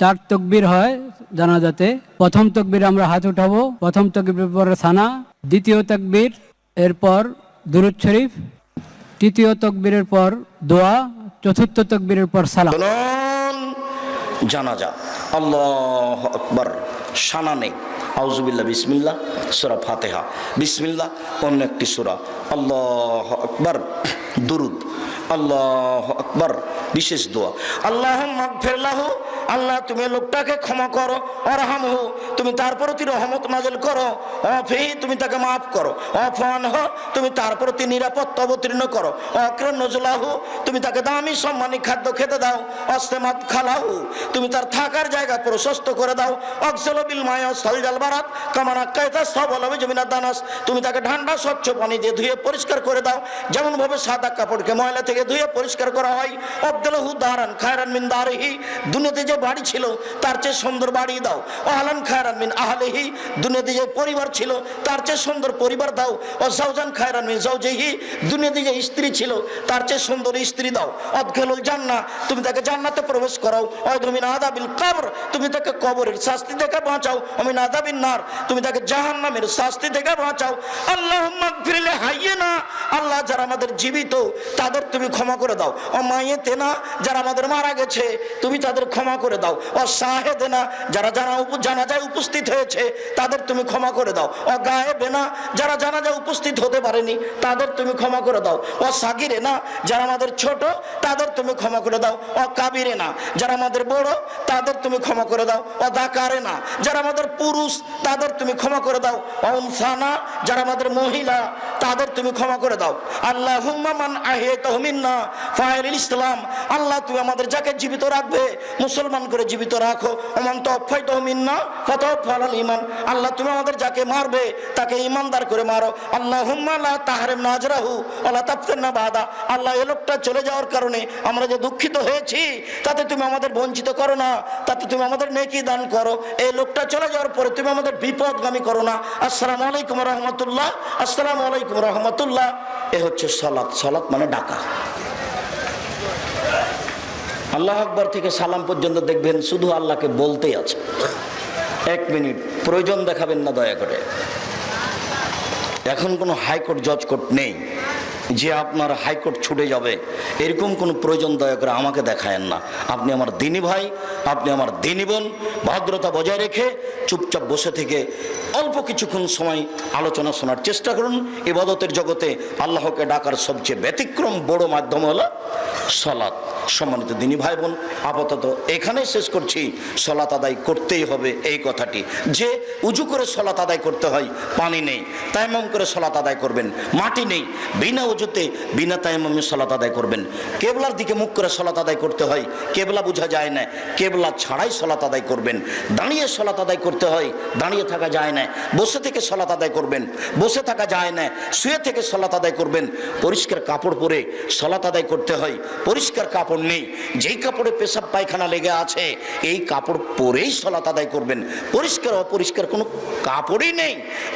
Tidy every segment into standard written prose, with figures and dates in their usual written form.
চার তকবীর হয় জানাজাতে। প্রথম তকবীর আমরা হাত উঠাবো, প্রথম তকবীর পর সানা, দ্বিতীয় তকবীর এরপর দুরূদ শরীফ, তৃতীয় তকবীরের পর দোয়া, চতুর্থ তকবীরের পর সালাম। জানাজা আল্লাহু আকবার, সানা নেই, আউযুবিল্লাহ, বিসমিল্লাহ, সূরা ফাতিহা, বিসমিল্লাহ, অন্য একটি সূরা, আল্লাহু আকবার, দুরুদ, আল্লাহু আকবার, বিশেষ দোয়া, আল্লাহুম্মা গফির লাহু, আল্লাহ তুমি লোকটাকে ক্ষমা করো, আরহামহু তুমি তার প্রতি রহমত নাযিল করো, আফিহি তুমি তাকে মাফ করো, আফানহু তুমি তার প্রতি নিরাপত্তা অবতীর্ণ করো, আকরাম নজলাহু তুমি তাকে দামি সম্মানী খাদ্য খেতে দাও, আসমাত খালাহু তুমি তার থাকার জায়গা প্রশস্ত করে দাও, আকসাল বিল মায়া সালজাল বারাত কামানা কায়তা সাবলামি জমিনা দানাস তুমি তাকে ঠান্ডা স্বচ্ছ পানি দিয়ে ধুয়ে পরিষ্কার করে দাও, যেমন ভাবে সাদা কাপড়কে ময়লা থেকে ধুয়ে পরিষ্কার করা হয়। আবদুল্লাহু দারান খায়রান মিন দারিহি দুনিয়াতে যে বাড়ি ছিল তার চেয়ে সুন্দর বাড়ি দাও, আহলান খায়রান মিন আহলিহি দুনিয়াতে যে পরিবার ছিল তার চেয়ে সুন্দর পরিবার দাও, ও জাওজান খায়রান মিন জাওজিহি দুনিয়াতে যে স্ত্রী ছিল তার চেয়ে সুন্দর স্ত্রী দাও, আদখিলুল জান্নাহ তুমি তাকে জান্নাতে প্রবেশ করাও, ওয়াদু মিন আযাবিল কবর তুমি তাকে কবরের শাস্তি থেকে বাঁচাও, মিন আযাবিন নার তুমি তাকে জাহান্নামের শাস্তি থেকে বাঁচাও। আল্লাহুম্মা গফির লি হাইয়িনা আল্লাহ যারা আমাদের জীবিত তাদের তুমি ক্ষমা করে দাও, ও মাইয়িতিনা যারা আমাদের মারা গেছে তুমি তাদের ক্ষমা করে দাও, ও শাহেদেনা যারা জানাজায় উপস্থিত হয়েছে তাদের তুমি ক্ষমা করে দাও, ও গায়েবেনা যারা জানাজায় উপস্থিত হতে পারেনি তাদের তুমি ক্ষমা করে দাও, ও সাগিরেনা যারা আমাদের ছোট তাদের তুমি ক্ষমা করে দাও, ও কাবিরেনা যারা আমাদের বড় তাদের তুমি ক্ষমা করে দাও, ও দাকারেনা যারা আমাদের পুরুষ তাদের তুমি ক্ষমা করে দাও, ও উনসানা যারা আমাদের মহিলা তাদের তুমি ক্ষমা করে দাও। আল্লাহুম্মা মান আহইয়াতাহু মিন্না ফাইলিল ইসলাম আল্লাহ তুমি আমাদের যাকে জীবিত রাখবে মুসলমান করে জীবিত রাখো, ওমান তাওফাইতাহু মিন্না ফাতাওফাল ঈমান আল্লাহ তুমি আমাদের যাকে মারবে তাকে ঈমানদার করে মারো। আল্লাহুম্মা লা তাহরিমনা আজরাহু ওয়া লা তাফতিনা বাদা আল্লাহ এই লোকটা চলে যাওয়ার কারণে আমরা যে দুঃখিত হয়েছি তাতে তুমি আমাদের বঞ্চিত করো না, তাতে তুমি আমাদের নেকি দান করো, এই লোকটা চলে যাওয়ার পরে তুমি আমাদের বিপদগামী করো না। আসসালামু আলাইকুম রাহমাতুল্লাহ, আসসালামু আলাইকুম রাহমাতুল্লাহ। এ হচ্ছে সালাত। সালাত মানে ডাকা। আল্লাহু আকবার থেকে সালাম পর্যন্ত দেখবেন শুধু আল্লাহকে বলতেই আছে। 1 মিনিট প্রয়োজন দেখাবেন না দয়া করে। এখন কোনো হাইকোর্ট জজ কোর্ট নেই যে আপনার হাইকোর্ট ছুটে যাবে, এরকম কোনো প্রয়োজন দয়া করে আমাকে দেখায়েন না। আপনি আমার দিনী ভাই, আপনি আমার দিনী বোন, ভদ্রতা বজায় রেখে চুপচাপ বসে থেকে অল্প কিছুক্ষণ সময় আলোচনা শোনার চেষ্টা করুন। ইবাদতের জগতে আল্লাহকে ডাকার সবচেয়ে ব্যতিক্রম বড় মাধ্যম হলো সালাত। সম্মানিত দিনী ভাই বোন, আপাতত এখানেই শেষ করছি। সালাত আদায় করতেই হবে এই কথাটি, যে উজু করে সালাত আদায় করতে হয়, পানি নেই, তায়াম্মুম করে সালাত আদায় করবেন, মাটি নেই, বিনা উজুতে বিনা তায়াম্মুমে সালাত আদায় করবেন। কেবলার দিকে মুখ করে সালাত আদায় করতে হয়, কেবলা বোঝা যায় না, কেবলা ছাড়াই সালাত আদায় করবেন। দাঁড়িয়ে সালাত আদায় করতে হয়, দাঁড়িয়ে থাকা যায় না। বসে থেকে সালাত আদায় করবেন, বসে থাকা যায় না। শুয়ে থেকে সালাত আদায় করবেন। পরিষ্কার কাপড় পরে সালাত আদায় করতে হয়, পরিষ্কার কাপড় নেই, যেই কাপড়ে পেশাব পায়খানা লেগে আছে এই কাপড় পরেই সালাত আদায় করবেন। পরিষ্কার অপরিষ্কার কোনো কাপড়ই নেই,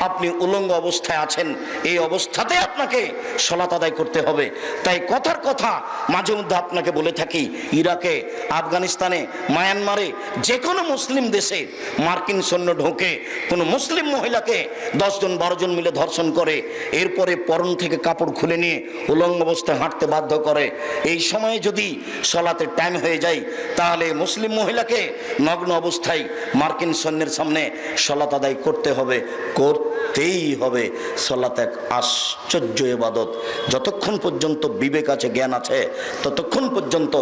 আপনি উলঙ্গ অবস্থায় আছেন, এই অবস্থাতে আপনাকে সালাত আদায় করতে হবে। তাই কথার কথা মাঝে মধ্যে আপনাকে বলে থাকি, ইরাকে, আফগানিস্তানে, মায়ানমারে, যে কোনো মুসলিম দেশে মার্কিন সৈন্য ঢোকে, কোনো মুসলিম মহিলাকে 10 জন 12 জন মিলে ধর্ষণ করে, এরপরে পরন থেকে কাপড় খুলে নিয়ে উলঙ্গ অবস্থায় হাঁটতে বাধ্য করে। এই সময়ে যদি সালাতের টাইম হয়ে যায় তাহলে মুসলিম মহিলাকে নগ্ন অবস্থায় মার্কিন সৈন্যের সামনে সালাত আদায় করতে হবে, করতেই হবে। সালাত এক আশ্চর্য ইবাদত। যতক্ষণ পর্যন্ত বিবেক আছে, জ্ঞান আছে, ততক্ষণ পর্যন্ত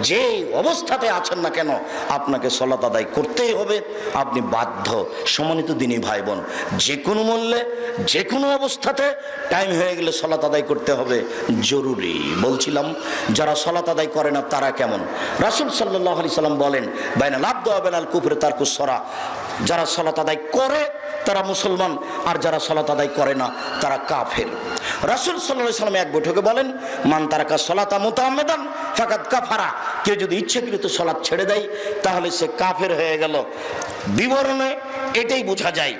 যে অবস্থাতে আছেন না কেন আপনাকে সালাত আদায় করতেই হবে, আপনি বাধ্য। সম্মানিত দিনী ভাই বোন, যে কোনো মূল্যে যে কোনো অবস্থাতে টাইম হয়ে গেলে সালাত আদায় করতে হবে, জরুরি। বলছিলাম যারা সালাত আদায় করে না তারা কেমন? রাসূল সাল্লাল্লাহু আলাইহি সাল্লাম বলেন, বাইনাল আবদু ওয়া বাইনাল কুফরি তারকুস সালাহ। যারা সালাত আদায় করে তারা মুসলমান, আর যারা সালাত আদায় করে না তারা কাফের। রাসূল সাল্লাল্লাহু আলাইহি সাল্লাম এক বৈঠকে বলেন, মান তারাকা সালাতা মুতাআম্মিদান ফাকাদ কাফারা। কেউ যদি ইচ্ছাকৃত সালাত ছেড়ে দেয় তাহলে সে কাফের হয়ে গেল। বিবরণে এটাই বোঝা যায়।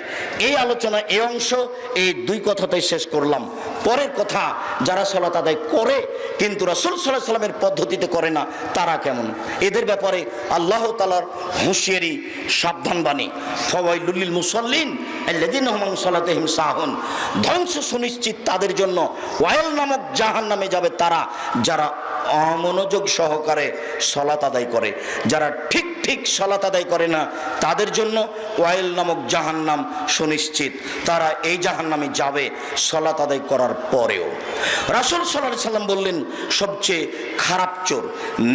এই আলোচনা এই অংশ এই দুই কথাতেই শেষ করলাম। পরের কথা, যারা সালাত আদায় করে কিন্তু রাসূল সাল্লাল্লাহু আলাইহি সাল্লামের পদ্ধতিতে করে না, তারা কেমন? এদের ব্যাপারে আল্লাহ তাআলার হুঁশিয়ারি, সাবধানবাণী, ফাওয়াইলুল লিল মুসাল্লিন আল্লাযীনা হুম আন সালাতিহিম সাহুন। ধ্বংস সুনিশ্চিত তাদের জন্য, ওয়াইল নামক জাহান্নামে যাবে তারা যারা অমনোযোগ সহকারে সালাত আদায় করে। যারা ঠিক ঠিক সালাত আদায় করে না তাদের জন্য ওয়াইল নামক জাহান্নাম সুনিশ্চিত, তারা এই জাহান্নামে যাবে সালাত আদায় করার পরেও। রাসূল সাল্লাল্লাহু আলাইহি সাল্লাম বললেন, সবচেয়ে খারাপ চোর,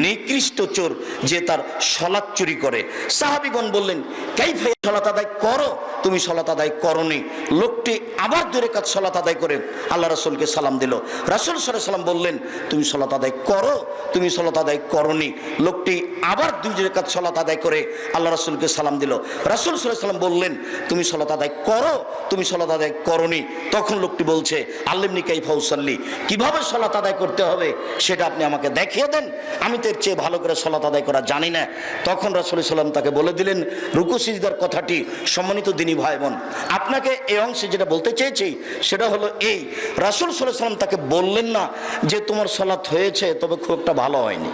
নিকৃষ্ট চোর যে তার সালাত চুরি করে। সাহাবীগণ বললেন, কাইফা সালাত আদায় করো, তুমি সালাত আদায় করনি। লোকটি আবার 2 রাকাত সালাত আদায় করে আল্লাহ রাসূলকে সালাম দিল। রাসূল সাল্লাল্লাহু আলাইহি সাল্লাম বললেন, তুমি সালাত আদায় করো, তুমি সালাত আদায় করনি। লোকটি আবার 2 রাকাত সালাত আদায় করে আল্লাহ রাসূলকে সালাম দিল। রাসূল সাল্লাল্লাহু আলাইহি সাল্লাম বললেন, তুমি সালাত আদায় করো, তুমি সালাত আদায় করনি। তখন লোকটি বলছে, আল্লিমনি কাইফা উসাল্লি, কিভাবে সালাত আদায় করতে হবে সেটা আপনি আমাকে দেখিয়ে দেন, আমি তো এর চেয়ে ভালো করে সালাত আদায় করা জানি না। তখন রাসূল সাল্লাল্লাহু আলাইহি সাল্লাম তাকে বলে দিলেন রুকু সিজদার কথাটি। সম্মানিত দিনী ভাই বোন, আপনাকে এই অংশে যেটা বলতে চেয়েছি সেটা হলো এই, রাসূল সাল্লাল্লাহু আলাইহি সাল্লাম তাকে বললেন না যে তোমার সালাত হয়েছে তবে খুব একটা ভালো হয়নি।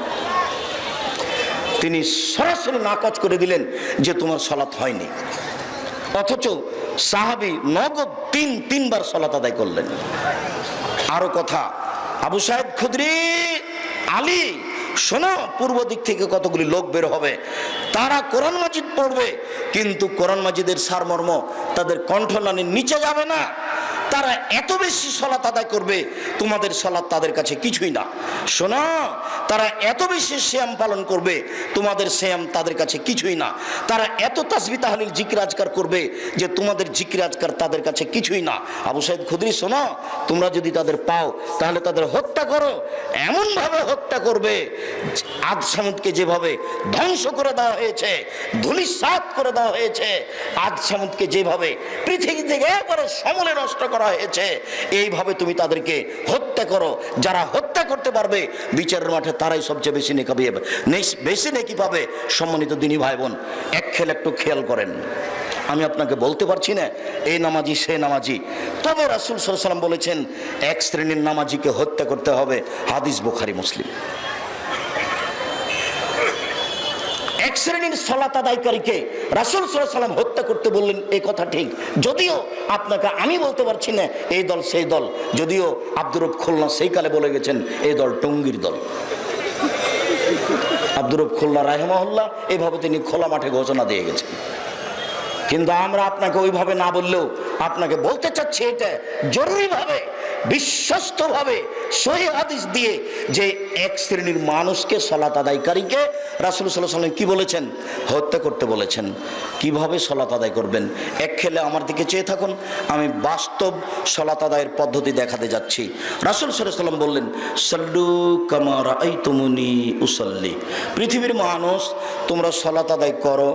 তিনি সরাসরি নাকচ করে দিলেন যে তোমার সালাত হয়নি। অথচ সাহাবী নগদ তিনবার সালাত আদায় করলেন। আরো কথা, আবু সাঈদ খুদরি, আলী, শোনো, পূর্ব দিক থেকে কতগুলি লোক বের হবে, তারা কোরআন মাজিদ পড়বে, কিন্তু কোরআন মাজিদের সারমর্ম তাদের কণ্ঠনালীর নিচে যাবে না। তারা এত বেশি সালাত আদায় করবে, তোমাদের সালাত তাদের কাছে কিছুই না। শোনো, তারা এত বেশি সিয়াম পালন করবে, তোমাদের সিয়াম তাদের কাছে কিছুই না। তারা এত তাসবিহ তাহলিল জিকির আজকার করবে যে তোমাদের জিকির আজকার তাদের কাছে কিছুই না। আবু সাঈদ খুদরি, শোনো, তোমরা যদি তাদের পাও তাহলে তাদের হত্যা করো, এমন ভাবে হত্যা করবে আদ সামুদকে যেভাবে ধ্বংস করে দেওয়া হয়েছে, ধূলিসাৎ করে দেওয়া হয়েছে, আদ সামুদকে যেভাবে পৃথিবী থেকে একবারে সমূলে নষ্ট করা হয়েছে, এইভাবে তুমি তাদেরকে হত্যা করো। যারা হত্যা করতে পারবে বিচারের মাঠে তারাই সবচেয়ে বেশি নেকি পাবে। সম্মানিত দিনী ভাই বোন, একটু খেয়াল করেন, আমি আপনাকে বলতে পারছি না এই নামাজি সে নামাজি, তবে রাসূল সাল্লাল্লাহু আলাইহি সাল্লাম বলেছেন এক শ্রেণীর নামাজিকে হত্যা করতে হবে। হাদিস বুখারী মুসলিম। এক শ্রেণীর সালাত আদায়কারীকে রাসূল সাল্লাল্লাহু আলাইহি সাল্লাম হত্যা করতে বললেন, এই কথা ঠিক। যদিও আপনাকে আমি বলতে পারছি না এই দল সেই দল, যদিও আব্দুর রব খুলনা সেই কালে বলে গেছেন এই দল টঙ্গীর দল। আব্দুর রব খুলনা রাহিমাহুল্লাহ এভাবে তিনি খোলা মাঠে ঘোষণা দিয়ে গেছেন। কিন্তু আমরা আপনাকে ওইভাবে না বললেও আপনাকে বলতে চাচ্ছি এটা জরুরিভাবে, বিশ্বস্তভাবে, সহিহ হাদিস দিয়ে, যে এক শ্রেণীর মানুষকে সালাত আদায়কারীকে রাসূল সাল্লাল্লাহু আলাইহি সাল্লাম কি বলেছেন? হত্যা করতে বলেছেন। কিভাবে সালাত আদায় করবেন? এক খেলে আমার দিকে চেয়ে থাকুন, আমি বাস্তব সালাত আদায়ের পদ্ধতি দেখাতে যাচ্ছি। রাসূল সাল্লাল্লাহু আলাইহি সাল্লাম বললেন, সাল্লু কামা রাআইতুমুনি উসাল্লি, পৃথিবীর মানুষ তোমরা সালাত আদায় করো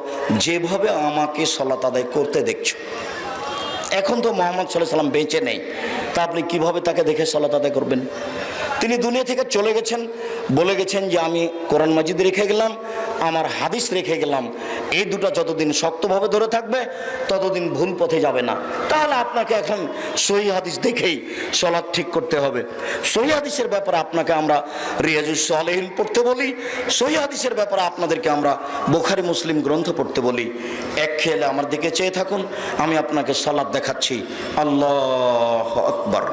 যেভাবে আমাকে সালাত আদায় করতে দেখছো। এখন তো মুহাম্মদ সাল্লাল্লাহু আলাইহি সাল্লাম বেঁচে নেই, তা আপনি কিভাবে তাকে দেখে সালাত আদায় করবেন? তিনি দুনিয়া থেকে চলে গেছেন, বলে গেছেন যে আমি কোরআন মাজিদ রেখে গেলাম, আমার হাদিস রেখে গেলাম, এই দুটো যতদিন শক্তভাবে ধরে থাকবে ততদিন ভুল পথে যাবে না। তাহলে আপনাকে এখন সহিহ হাদিস দেখেই সালাত ঠিক করতে হবে। সহিহ হাদিসের ব্যাপারে আপনাকে আমরা রিয়াজুস সালেহিন পড়তে বলি, সহিহ হাদিসের ব্যাপারে আপনাদেরকে আমরা বুখারী মুসলিম গ্রন্থ পড়তে বলি। এক খেলে আমার দিকে চেয়ে থাকুন, আমি আপনাকে সালাত দেখাচ্ছি। আল্লাহু আকবার।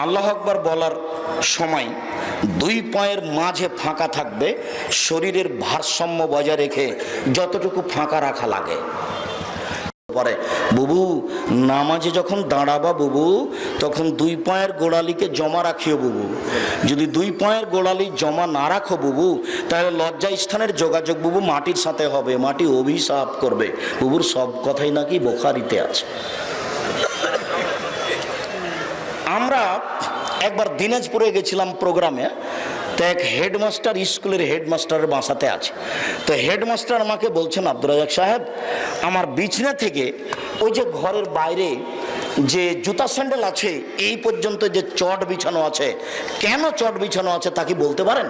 আল্লাহ আকবার বলার সময় 2 পায়ের মাঝে ফাঁকা থাকবে, শরীরের ভারসাম্য বজায় রেখে যতটুকু ফাঁকা রাখা লাগে। পরে বুবু নামাজে যখন দাঁড়াবা বুবু, তখন 2 পায়ের গোড়ালিকে জমা রাখিও বুবু। যদি 2 পায়ের গোড়ালি জমা না রাখো বুবু, তাহলে লজ্জা স্থানের যোগাযোগ বুবু মাটির সাথে হবে, মাটি অভিশাপ করবে। বুবুর সব কথাই নাকি বুখারীতে আছে। আমরা একবার দিনাজপুরে গেছিলাম প্রোগ্রামে, তো এক হেডমাস্টার, স্কুলের হেডমাস্টারের বাসাতে আছে। তো হেডমাস্টার আমাকে বলছেন, আব্দুর রাজ্জাক সাহেব, আমার বিছনা থেকে ওই যে ঘরের বাইরে যে জুতা স্যান্ডেল আছে এই পর্যন্ত যে চট বিছানো আছে, কেন চট বিছানো আছে তা কি বলতে পারেন?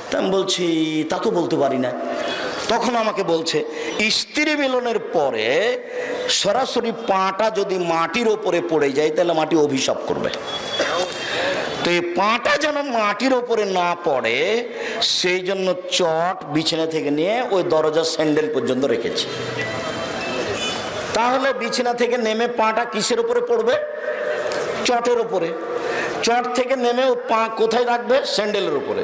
তা আমি বলছি তা তো বলতে পারি না। তখন আমাকে বলছে, স্ত্রী মিলনের পরে সরাসরি পাটা যদি মাটির ওপরে পড়ে যায় তাহলে মাটি অভিশাপ করবে। তো এই পাটা যেন মাটির ওপরে না পড়ে সেই জন্য চট বিছানা থেকে নিয়ে ওই দরজার স্যান্ডেল পর্যন্ত রেখেছি। তাহলে বিছানা থেকে নেমে পাটা কিসের উপরে পড়বে? চটের উপরে। চট থেকে নেমে ও পা কোথায় রাখবে? স্যান্ডেলের উপরে,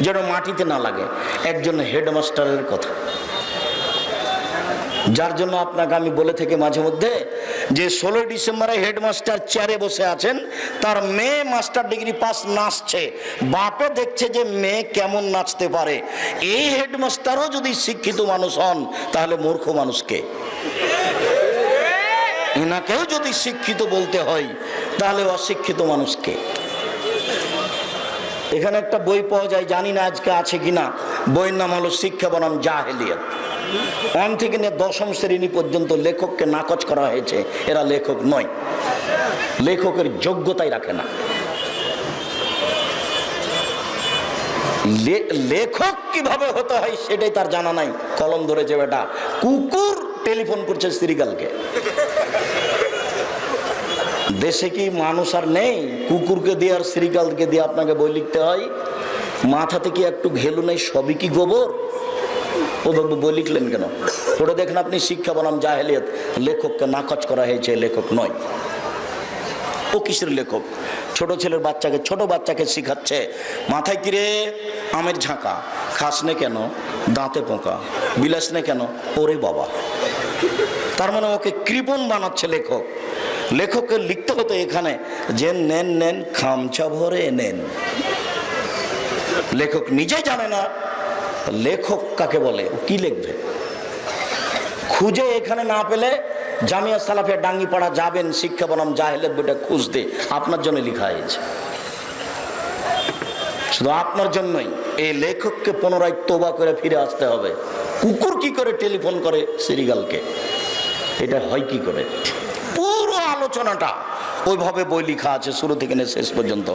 যেন মাটিতে না লাগে। একজন হেডমাস্টারের কথা, যার জন্য আপনাকে আমি বলে থাকি মাঝে মধ্যে যে 16 ডিসেম্বরে হেডমাস্টার চেয়ারে বসে আছেন, তার মেয়ে মাস্টার ডিগ্রি পাস নাচছে, বাপে দেখছে যে মেয়ে কেমন নাচতে পারে। এই হেডমাস্টারও যদি শিক্ষিত মানুষ হন তাহলে মূর্খ মানুষকে, এনাকেও যদি শিক্ষিত বলতে হয় তাহলে অশিক্ষিত মানুষকে। এখানে একটা বই পাওয়া যায়, জানি না আজকে আছে কিনা, বইয়ের নাম হলো শিক্ষা বনাম জাহেলিয়াত। 1 থেকে নিয়ে 10ম শ্রেণী পর্যন্ত লেখককে নাকচ করা হয়েছে, এরা লেখক নয়, লেখকের যোগ্যতাই রাখে না। লেখক কিভাবে হতে হয় সেটাই তার জানা নাই। কলম ধরেছে বেটা, কুকুর টেলিফোন করছে শ্রীকালকে। দেশে কি মানুষ আর নেই? কুকুরকে দিয়ে আর শ্রীকালকে দিয়ে আপনাকে বই লিখতে হয়? মাথাতে কি একটু ঘেলু নেই? সবই কি গোবর? ওভাবে বই লিখলেন কেন? ওটা দেখেন আপনি শিক্ষা বনাম জাহেলিয়াত। লেখককে নাকচ করা হয়েছে, লেখক নয়। ও কিসের লেখক? ছোট ছেলের বাচ্চাকে, ছোট বাচ্চাকে শিখাচ্ছে মাথায় কিরে আমের ঝাঁকা, খাস নে কেন, দাঁতে পোকা, বিলাস নে কেন, ওরে বাবা। তার মানে ওকে কৃপণ বানাচ্ছে লেখক। লেখককে লিখতে হতো এখানে যে নেন নেন খামচা ভরে নেন। লেখক নিজে জানে না লেখক কাকে বলে, কি লিখবে। খুঁজে এখানে না পেলে জামিয়া সালাফিয়া ডাঙ্গিপাড়া যাবেন, শিক্ষা বনাম জাহেলিয়াত বইটা খুঁজতে, আপনার জন্য লেখা হয়েছে, শুধু আপনার জন্যই। এই লেখককে পুনরায় তোবা করে ফিরে আসতে হবে। কুকুর কি করে টেলিফোন করে শ্রীগালকে, এটা হয় কি করে? পুরো আলোচনাটা ওইভাবে বই লেখা আছে শুরু থেকে নিয়ে শেষ পর্যন্ত।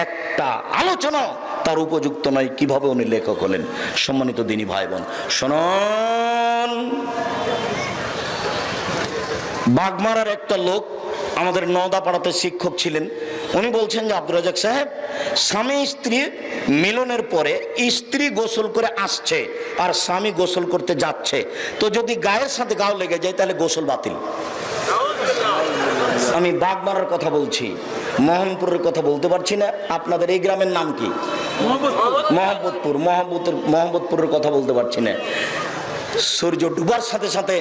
একটা আলোচনা তার উপযুক্ত নয় কিভাবে উনি লেখক হলেন। সম্মানিত দিনী ভাই বোন শুনুন, বাগমারার একটা লোক আমাদের নওদাপাড়াতে শিক্ষক ছিলেন। উনি বলছেন যে আব্দুর রাজাক সাহেব, স্বামী স্ত্রী মিলনের পরে স্ত্রী গোসল করে আসছে আর স্বামী গোসল করতে যাচ্ছে, তো যদি গায়ের সাথে গাও লেগে যায় তাহলে গোসল বাতিল। আমি বাগমারার কথা বলছি, মোহনপুরের কথা বলতে পারছি না। আপনাদের এই গ্রামের নাম কি? মোহাম্মদপুরের কথা বলতে পারছি না। সূর্য ডুবার সাথে সাথে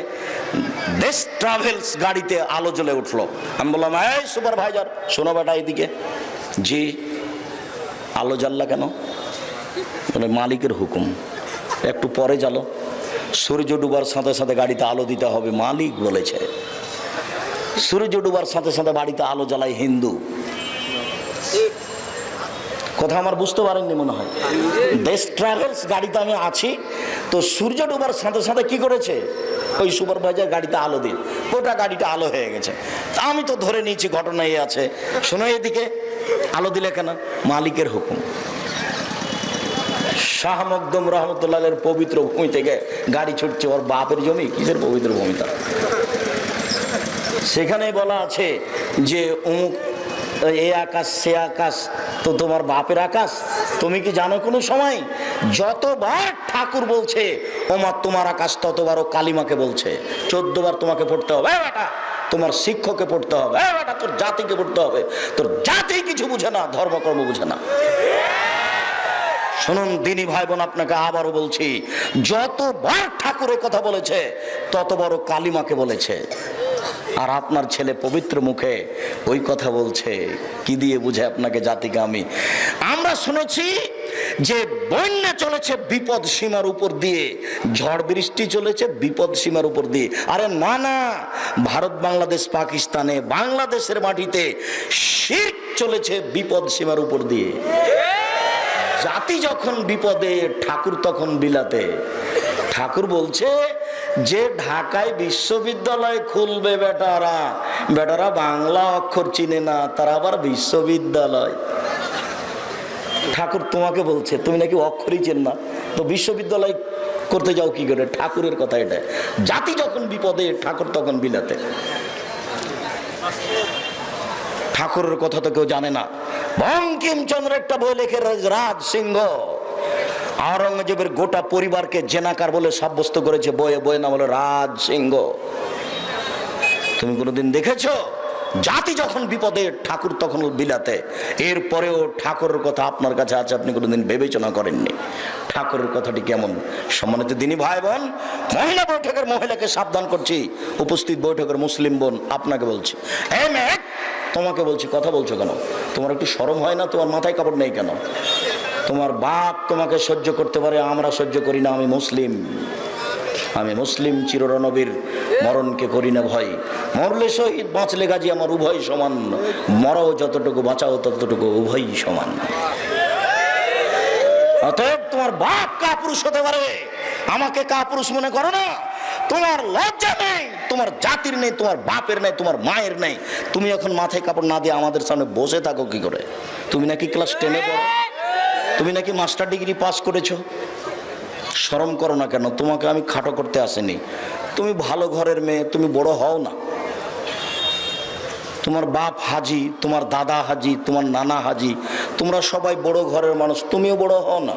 দেশ ট্রাভেলস গাড়িতে আলো জ্বলে উঠলো। আমি বললাম, এই সুপারভাইজার শোনো বেটা এদিকে। জি, আলো জ্বাললা কেন? বলে মালিকের হুকুম, একটু পরে জ্বালো। সূর্য ডুবার সাথে সাথে গাড়িতে আলো দিতে হবে, মালিক বলেছে। সূর্য ডুবার সাথে সাথে বাড়িতে আলো জ্বালাই হিন্দু। কথা আমার বুঝতে পারেননি মনে হয়। দেশ ট্রাভেলস গাড়িতে আমি আছি, তো সূর্য ডুবার সাথে সাথে কি করেছে, ওই সুপারভাইজার গাড়িতে আলো দিয়ে গোটা গাড়িটা আলো হয়ে গেছে। তা আমি তো ধরে নিয়েছি ঘটনা এই আছে। শোনো এদিকে, আলো দিলে কেন? মালিকের হুকুম। শাহ মকদুম রহমতুল্লাহের পবিত্র ভূমি থেকে গাড়ি ছুটছে, ওর বাপের জমি, কিসের পবিত্র ভূমিটা? সেখানে বলা আছে যে অমুক এ আকাশ সে আকাশ, তো তোমার বাপের আকাশ। তুমি কি জানো কোনো সময় যতবার ঠাকুর বলছে ওমা তোমার আকাশ, ততবার ও কালিমাকে বলছে। 14 বার তোমাকে পড়তে হবে বেটা, তোমার শিক্ষককে পড়তে হবে বেটা, তোর জাতিকে পড়তে হবে। তোর জাতি কিছু বুঝে না, ধর্মকর্ম বুঝে না। শুনুন দিনী ভাই বোন, আপনাকে আবারও বলছি, যতবার ঠাকুরের কথা বলেছে ততবার ও কালিমাকে বলেছে। আর আপনার ছেলে পবিত্র মুখে ওই কথা বলছে, কি দিয়ে বুঝে আপনাকে জাতিকে? আমরা শুনেছি যে বন্যা চলেছে বিপদ সীমার উপর দিয়ে, ঝড় বৃষ্টি চলেছে বিপদ সীমার উপর দিয়ে। আরে না না, ভারত বাংলাদেশ পাকিস্তানে বাংলাদেশের মাটিতে শিরক চলেছে বিপদ সীমার উপর দিয়ে। জাতি যখন বিপদে, ঠাকুর তখন বিলাতে। ঠাকুর বলছে যে ঢাকায় বিশ্ববিদ্যালয় খুলবে বেটারা বাংলা অক্ষর চিনে না, তারা আবার বিশ্ববিদ্যালয়। ঠাকুর তোমাকে বলছে তুমি নাকি অক্ষরই চেন না, তো বিশ্ববিদ্যালয় করতে যাও কি করে? ঠাকুরের কথা এটা। জাতি যখন বিপদে, ঠাকুর তখন বিলাতে। ঠাকুরের কথা তো কেউ জানে না। বঙ্কিমচন্দ্র একটা বই লিখে, রাজ সিংহ আওরঙ্গজেবের গোটা পরিবারকে জেনাকার বলে সাব্যস্ত করেছে বইয়ে। বইয়ের নাম হলো রাজ সিংহ। তুমি কোনোদিন দেখেছো? জাতি যখন বিপদে, ঠাকুর তখন বিলাতে। এরপরেও ঠাকুরের কথা আপনার কাছে আছে, আপনি কোনোদিন বিবেচনা করেননি। ঠাকুরের কথাটি কেমন? সম্মানিত দিনী ভাই বোন, মহিলা বৈঠকের মহিলাকে সাবধান করছি, উপস্থিত বৈঠকের মুসলিম বোন আপনাকে বলছি, এই মেয়ে, তোমাকে বলছি, কথা বলছো কেন? তোমার একটু শরম হয় না? তোমার মাথায় কাপড় নেই কেন? তোমার বাপ তোমাকে সহ্য করতে পারে, আমরা সহ্য করি না। আমি মুসলিম, আমি মুসলিম, চিররণবীর, মরণকে করি না ভয়। মরলে শহীদ, বাঁচলে গাজী, আমার উভয় সমান। মরাও যতটুকু, বাঁচাও ততটুকু, উভয়ই সমান। অতএব তোমার বাপ কাপুরুষ হতে পারে, আমাকে কাপুরুষ মনে করো না। তোমার লজ্জা নেই, তোমার জাতির নেই, তোমার বাপের নেই, তোমার মায়ের নেই। তুমি এখন মাথায় কাপড় না দিয়ে আমাদের সামনে বসে থাকো কি করে? তুমি নাকি ক্লাস 10-এ পড়ো? তুমি নাকি মাস্টার ডিগ্রি পাস করেছো? শরম করো না কেন? তোমাকে আমি খাটো করতে আসিনি। তুমি ভালো ঘরের মেয়ে, তুমি বড় হও না। তোমার বাপ হাজি, তোমার দাদা হাজি, তোমার নানা হাজি, তোমরা সবাই বড় ঘরের মানুষ, তুমিও বড় হও না।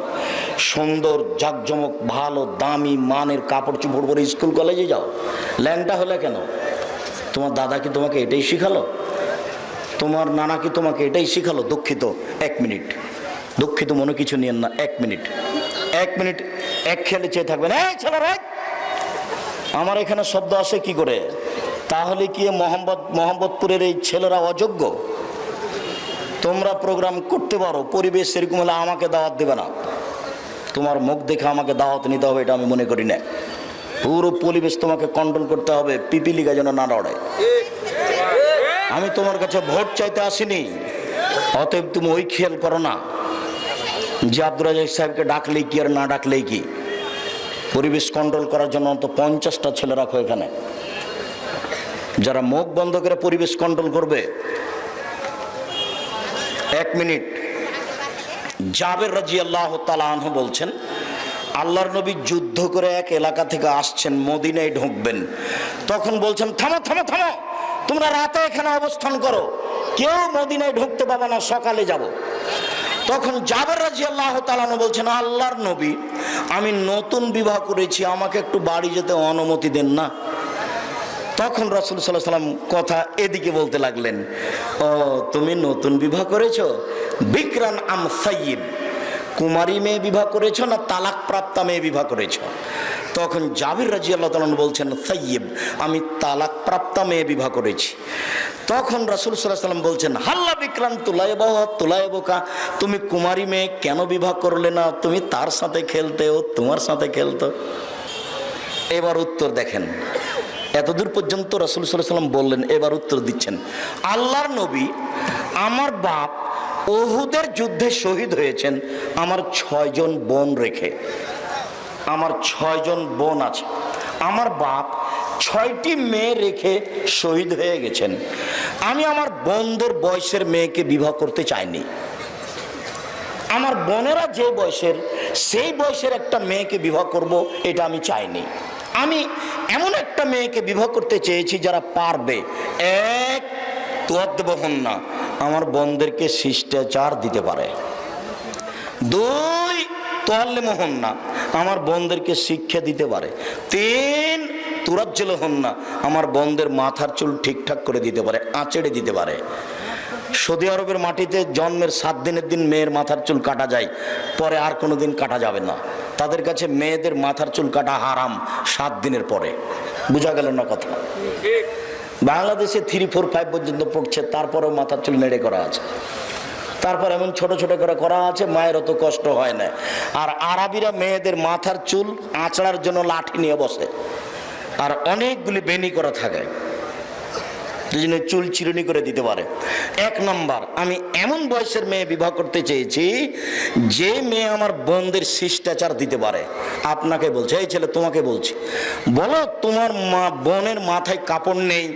সুন্দর, জাকজমক, ভালো, দামি, মানের কাপড় চোপড় পরে স্কুল কলেজে যাও। ল্যাংটা হলে কেন? তোমার দাদা কি তোমাকে এটাই শিখালো? তোমার নানা কি তোমাকে এটাই শিখালো? দুঃখিত, 1 মিনিট, দুঃখিত মনে কিছু নিয়েন না, 1 মিনিট, 1 মিনিট এক খেয়ালে চেয়ে থাকবেন। এই ছেলেরা, আমার এখানে শব্দ আসে কি করে? তাহলে কি মোহাম্মদপুরের এই ছেলেরা অযোগ্য? তোমরা প্রোগ্রাম করতে পারো, পরিবেশ সেরকম হলে আমাকে দাওয়াত দেবে না। তোমার মুখ দেখে আমাকে দাওয়াত নিতে হবে এটা আমি মনে করি না। পুরো পরিবেশ তোমাকে কন্ট্রোল করতে হবে, পিপিলিকা যেন না লড়ে। আমি তোমার কাছে ভোট চাইতে আসিনি। অতএব তুমি ওই খেয়াল করো না যে আব্দুর রাজ্জাক সাহেবকে ডাকলেই কি আর না ডাকলেই কি। পরিবেশ কন্ট্রোল করার জন্য অন্তত 50টা ছেলে রাখো এখানে, যারা মুখ বন্ধ করে পরিবেশ কন্ট্রোল করবে। 1 মিনিট। জাবের রাদিয়াল্লাহু তাআলা আনহু বলছেন, আল্লাহর নবী যুদ্ধ করে এক এলাকা থেকে আসছেন, মদিনায় ঢুকবেন। তখন বলছেন, থামো থামো থামো, তোমরা রাতে এখানে অবস্থান করো, কেউ মদিনায় ঢুকতে পাবে না, সকালে যাব। তখন জাবের রাদিয়াল্লাহু তাআলা আনহু বলছেন, আল্লাহর নবী, আমি নতুন বিবাহ করেছি, আমাকে একটু বাড়ি যেতে অনুমতি দেন না। তখন রাসূল সাল্লাল্লাহু আলাইহি ওয়াসাল্লাম কথা এদিকে বলতে লাগলেন, ও তুমি নতুন বিবাহ করেছো? বিকরান আম সাইয়্যিব, কুমারী মেয়ে বিবাহ করেছো না তালাক প্রাপ্তা মেয়ে বিবাহ করেছো? তখন জাবির রাদিয়াল্লাহু তাআলা বলছেন, সাইয়্যিব, আমি তালাক প্রাপ্তা মেয়ে বিবাহ করেছি। তখন রাসূল সাল্লাল্লাহু আলাইহি ওয়াসাল্লাম বলছেন, হাল্লা বিকরান তুলাইবকা, তুমি কুমারী মেয়ে কেন বিবাহ করলে না? তুমি তার সাথে খেলতে, ও তোমার সাথে খেলতো। এবার উত্তর দেখেন, এতদূর পর্যন্ত রাসূল সাল্লাল্লাহু আলাইহি ওয়াসাল্লাম বললেন, এবার উত্তর দিচ্ছেন, আল্লাহর নবী, আমার বাপ উহুদের যুদ্ধে শহীদ হয়েছেন আমার 6 জন বোন রেখে। আমার 6 জন বোন আছে, আমার বাপ 6টি মেয়ে রেখে শহীদ হয়ে গেছেন। আমি আমার বোনদের বয়সের মেয়েকে বিবাহ করতে চাইনি। আমার বোনেরা যে বয়সের, সেই বয়সের একটা মেয়েকে বিবাহ করব, এটা আমি চাইনি। আমি এমন একটা মেয়েকে বিবাহ করতে চেয়েছি যারা পারবে, 1 তুয়াদ্দবহন না, আমার বোনদেরকে শিষ্টাচার দিতে পারে। 2 তোয়াল্লিমহন না, আমার বোনদেরকে শিক্ষা দিতে পারে। 3 তুরাজ্জলহন না, আমার বোনদের মাথার চুল ঠিকঠাক করে দিতে পারে, আঁচড়ে দিতে পারে। সৌদি আরবের মাটিতে জন্মের 7 দিনের দিন মেয়ের মাথার চুল কাটা যায়, পরে আর কোনো দিন কাটা যাবে না। তাদের কাছে মেয়েদের মাথার চুল কাটা হারাম 7 দিনের পরে। বোঝা গেল না কথা? বাংলাদেশে 3, 4, 5 পর্যন্ত পড়ছে, তারপরেও মাথার চুল নেড়ে করা আছে। তারপর এমন ছোট ছোট করে করা আছে, মায়ের অত কষ্ট হয় না। আর আরবিরা মেয়েদের মাথার চুল আঁচড়ার জন্য লাঠি নিয়ে বসে, আর অনেকগুলি বেনি করা থাকে, যেন চুল চিরুনি করে দিতে পারে। 1 নাম্বার, আমি এমন বয়সের মেয়ে বিবাহ করতে চেয়েছি যে মেয়ে আমার বোনদের শিষ্টাচার দিতে পারে। আপনাকে বলছে, এই ছেলে তোমাকে বলছি, বলো তোমার বোনের মাথায় কাপড় নেই,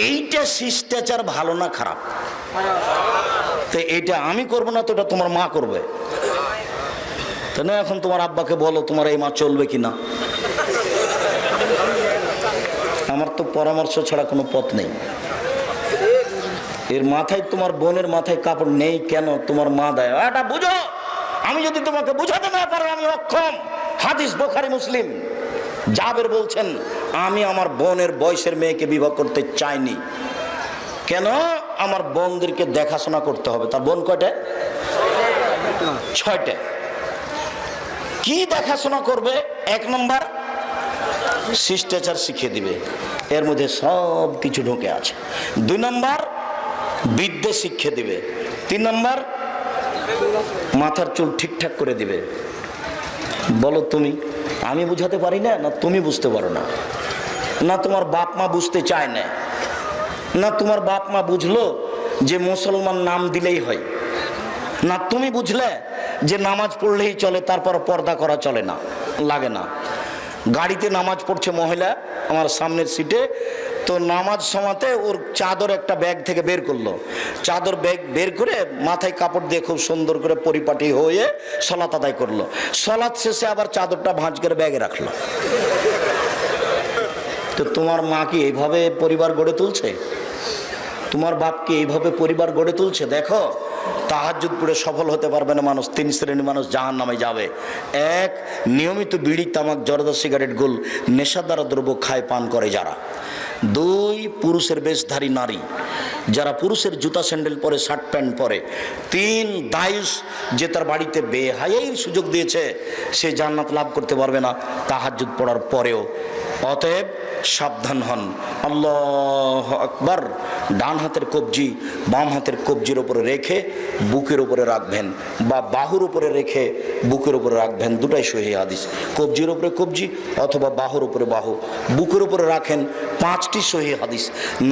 এইটা শিষ্টাচার ভালো না খারাপ? তো এইটা আমি করবো না, তো এটা তোমার মা করবে। তো না, এখন তোমার আব্বাকে বলো তোমার এই মাছ চলবে কিনা। আমার তো পরামর্শ ছাড়া কোনো পথ নেই। এর মাথায়, তোমার বোনের মাথায় কাপড় নেই কেন? তোমার মা দেয়। এটা বুঝো, আমি যদি তোমাকে বুঝাতে না পারো আমি অক্ষম। হাদিস বুখারী মুসলিম। জাবের বলছেন, আমি আমার বোনের বয়সের মেয়েকে বিবাহ করতে চাইনি। কেন? আমার বোনদেরকে দেখাশোনা করতে হবে। তার বোন কয়টা? 6টা। কি দেখাশোনা করবে? 1 নম্বর শিষ্টাচার শিখিয়ে দিবে, এর মধ্যে সব কিছু ঢুকে আছে। 2 নম্বর বিদ্যা শিখিয়ে দিবে। 3 নম্বর মাথার চুল ঠিকঠাক করে দিবে। বলো তুমি, আমি বুঝাতে পারি না, না তুমি বুঝতে পারো না, না তোমার বাপ মা বুঝতে চায় না, না তোমার বাপ মা বুঝলো যে মুসলমান নাম দিলেই হয়, না তুমি বুঝলে যে নামাজ পড়লেই চলে, তারপর পর্দা করা চলে না, লাগে না। গাড়িতে নামাজ পড়ছে মহিলা আমার সামনের সিটে, তো নামাজ সময়তে ওর চাদর একটা ব্যাগ থেকে বের করলো, চাদর ব্যাগ বের করে মাথায় কাপড় দিয়ে খুব সুন্দর করে পরিপাটি হয়ে সলাত আদায় করলো। সলাত শেষে আবার চাদরটা ভাঁজ করে ব্যাগে রাখলো। তো তোমার মা কি এইভাবে পরিবার গড়ে তুলছে? তোমার বাপ কি এইভাবে পরিবার গড়ে তুলছে? দেখো, তাহাজ্জুদ পড়ে সফল হতে পারবে না মানুষ। 3 শ্রেণীর মানুষ জাহান্নামে যাবে। 1, নিয়মিত বিড়ি, তামাক, জর্দা, সিগারেট, গোল, নেশাদার দ্রব্য খায় পান করে যারা। 2, পুরুষের বেশধারী নারী, যারা পুরুষের জুতা স্যান্ডেল পরে, শার্ট প্যান্ট পরে। 3, দায়ুস, যে তার বাড়িতে বেহায়াইর সুযোগ দিয়েছে, সে জান্নাত লাভ করতে পারবে না তাহাজ্জুদ পড়ার পরেও। অতএব সাবধান হন। আল্লাহু আকবার। ডান হাতের কবজি বাম হাতের কবজির উপরে রেখে বুকের উপরে রাখবেন, বা বাহুর উপরে রেখে বুকের উপরে রাখবেন, দুটাই সহিহ হাদিস। কবজির উপরে কবজি অথবা বাহুর উপরে বাহু। বুকের উপরে রাখেন 5টি সহিহ হাদিস।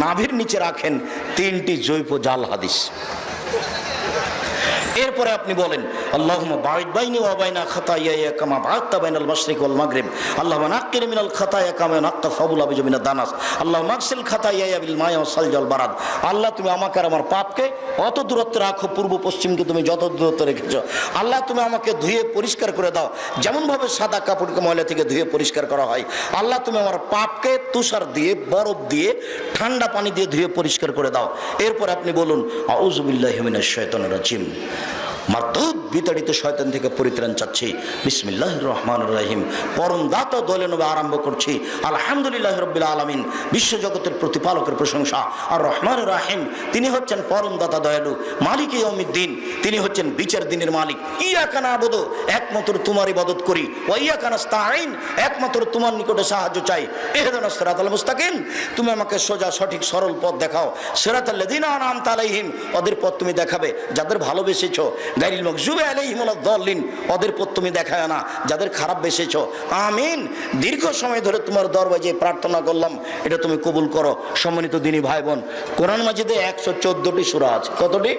নাভির নিচে রাখেন 3টি জৈব জাল হাদিস। এরপরে আপনি বলেন, আল্লাহুম্মা বা'id বাইনি ওয়া বাইনা খাতায়ায়া কামা বা'adta বাইনাল মাশরিক ওয়াল মাগরিব। আল্লাহুম্মা নাক্কিনি মিনাল খাতায়া কামা নাক্কা ফাবুল আবিজু মিনাদ দানাস। আল্লাহুম্মা আগসিল খাতায়ায়া বিল মা'i ওয়াস সালজি ওয়াল বারাদ। আল্লাহ, তুমি আমাকে আর আমার পাপকে অত দূরত্বে রাখো, পূর্ব পশ্চিমকে তুমি যত দূরত্বে রেখেছো। আল্লাহ, তুমি আমাকে ধুয়ে পরিষ্কার করে দাও, যেমনভাবে সাদা কাপড়কে ময়লা থেকে ধুয়ে পরিষ্কার করা হয়। আল্লাহ, তুমি আমার পাপকে তুষার দিয়ে, বরফ দিয়ে, ঠান্ডা পানি দিয়ে ধুয়ে পরিষ্কার করে দাও। এরপর আপনি বলুন, আউযু বিল্লাহি মিনাশ শাইতানির রাজিম। মারদুদ বিতাড়িত শয়তান থেকে পরিত্রাণ চাচ্ছি। বিসমিল্লাহির রহমানির রহিম। পরম দাতা দোলে নবে আরম্ভ করছি। আলহামদুলিল্লাহি রাব্বিল আলামিন। বিশ্বজগতের প্রতিপালকের প্রশংসা। আর রহমানির রহিম, তিনি হচ্ছেন পরম দাতা দয়ালু। মালিক ইয়াউমিদ্দিন, তিনি হচ্ছেন বিচার দিনের মালিক। ইয়াকা না'বুদু, একমাত্র তোমার ইবাদত করি। ওয়া ইয়াকা নাস্তাঈন, একমাত্র তোমার নিকটে সাহায্য চাই। ইহদিনাস সিরাতাল মুস্তাকিম, তুমি আমাকে সোজা সঠিক সরল পথ দেখাও। সিরাতাল লাযিনা আন'আমতা আলাইহিম, ওদের পথ তুমি দেখাবে যাদের ভালোবেসেছো। গায়রিল মাগযুবি আলাইহিম ওয়ালাদ দাল্লিন, ওদের পথ তুমি দেখায় না যাদের খারাপ বেসেছো। আমিন। দীর্ঘ সময় ধরে তোমার দরবারে যে প্রার্থনা করলাম, এটা তুমি কবুল করো। সম্মানিত দিনী ভাই বোন, কোরআন মাজিদে 114টি সূরা আছে। কতটি?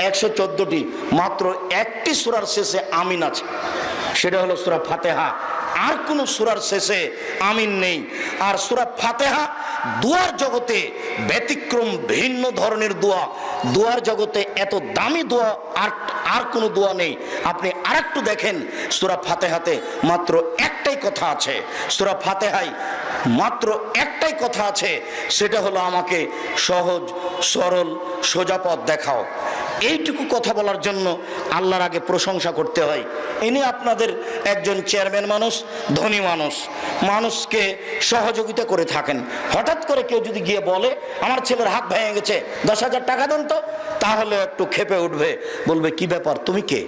114টি। মাত্র একটি সূরার শেষে আমিন আছে, সেটা হলো সূরা ফাতিহা। আর কোন সূরার শেষে আমিন নেই। আর সূরা ফাতিহা দুয়ার জগতে ব্যতিক্রম, ভিন্ন ধরনের দোয়া। দোয়ার জগতে এত দামি দোয়া আর কোনো দোয়া নেই। আপনি আরেকটু দেখেন, সূরা ফাতিহাতে মাত্র একটাই কথা আছে। সূরা ফাতিহায় মাত্র একটাই কথা আছে, সেটা হলো আমাকে সহজ সরল সোজা পথ দেখাও। এইটুকু কথা বলার জন্য আল্লাহর আগে প্রশংসা করতে হয়। ইনি আপনাদের একজন চেয়ারম্যান মানুষ, ধনী মানুষ, মানুষকে সহযোগিতা করে থাকেন। হঠাৎ করে কেউ যদি গিয়ে বলে, আমার ছেলের হাত ভেঙে গেছে, 10,000 টাকা দেন তো, তাহলে একটু ক্ষেপে উঠবে, বলবে কি ব্যাপার, তুমি কে?